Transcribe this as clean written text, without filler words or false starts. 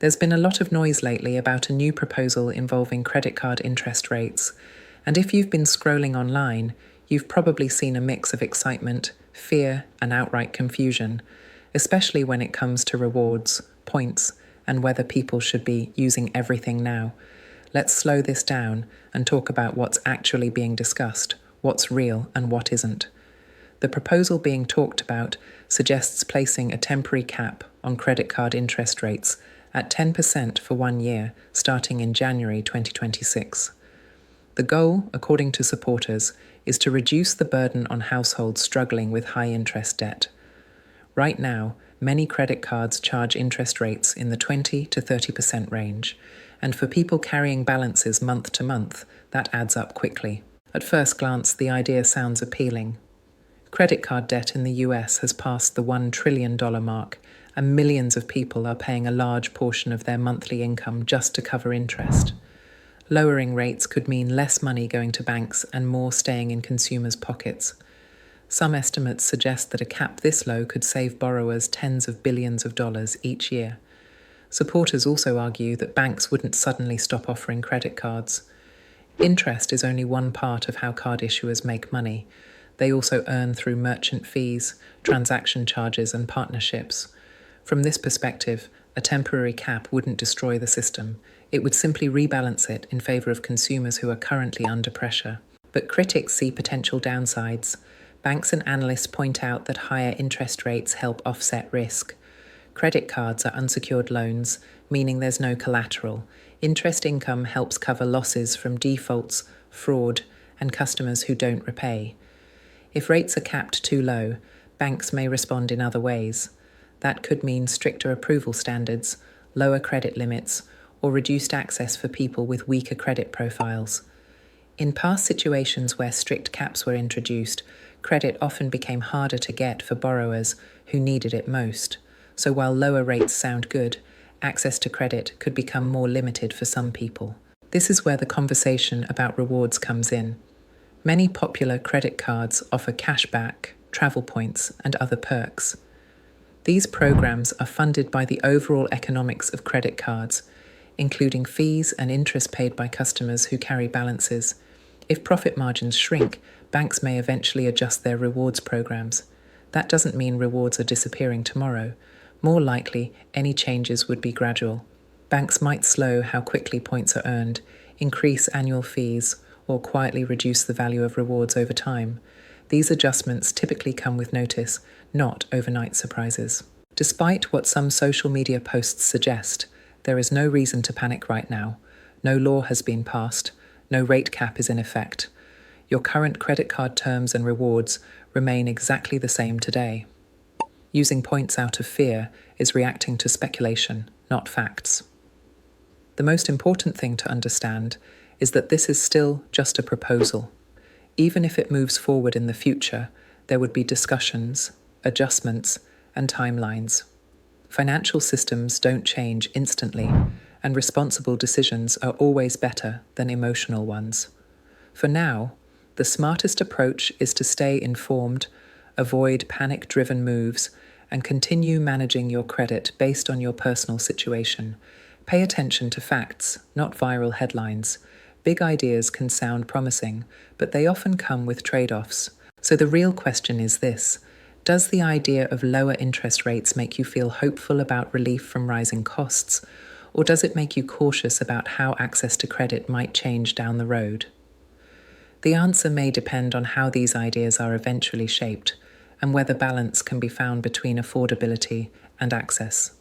There's been a lot of noise lately about a new proposal involving credit card interest rates, and if you've been scrolling online, you've probably seen a mix of excitement, fear, and outright confusion, especially when it comes to rewards, points, and whether people should be using everything now. Let's slow this down and talk about what's actually being discussed, what's real and what isn't. The proposal being talked about suggests placing a temporary cap on credit card interest rates at 10% for 1 year, starting in January 2026. The goal, according to supporters, is to reduce the burden on households struggling with high interest debt. Right now, many credit cards charge interest rates in the 20 to 30% range, and for people carrying balances month to month, that adds up quickly. At first glance, the idea sounds appealing. Credit card debt in the US has passed the $1 trillion mark, and millions of people are paying a large portion of their monthly income just to cover interest. Lowering rates could mean less money going to banks and more staying in consumers' pockets. Some estimates suggest that a cap this low could save borrowers tens of billions of dollars each year. Supporters also argue that banks wouldn't suddenly stop offering credit cards. Interest is only one part of how card issuers make money. They also earn through merchant fees, transaction charges, and partnerships. From this perspective, a temporary cap wouldn't destroy the system. It would simply rebalance it in favor of consumers who are currently under pressure. But critics see potential downsides. Banks and analysts point out that higher interest rates help offset risk. Credit cards are unsecured loans, meaning there's no collateral. Interest income helps cover losses from defaults, fraud, and customers who don't repay. If rates are capped too low, banks may respond in other ways. That could mean stricter approval standards, lower credit limits, or reduced access for people with weaker credit profiles. In past situations where strict caps were introduced, credit often became harder to get for borrowers who needed it most. So while lower rates sound good, access to credit could become more limited for some people. This is where the conversation about rewards comes in. Many popular credit cards offer cashback, travel points, and other perks. These programs are funded by the overall economics of credit cards, including fees and interest paid by customers who carry balances. If profit margins shrink, banks may eventually adjust their rewards programs. That doesn't mean rewards are disappearing tomorrow. More likely, any changes would be gradual. Banks might slow how quickly points are earned, increase annual fees, or quietly reduce the value of rewards over time. These adjustments typically come with notice, not overnight surprises. Despite what some social media posts suggest, there is no reason to panic right now. No law has been passed. No rate cap is in effect. Your current credit card terms and rewards remain exactly the same today. Using points out of fear is reacting to speculation, not facts. The most important thing to understand is that this is still just a proposal. Even if it moves forward in the future, there would be discussions, adjustments, and timelines. Financial systems don't change instantly, and responsible decisions are always better than emotional ones. For now, the smartest approach is to stay informed, avoid panic-driven moves, and continue managing your credit based on your personal situation. Pay attention to facts, not viral headlines. Big ideas can sound promising, but they often come with trade-offs. So the real question is this: does the idea of lower interest rates make you feel hopeful about relief from rising costs, or does it make you cautious about how access to credit might change down the road? The answer may depend on how these ideas are eventually shaped, and whether balance can be found between affordability and access.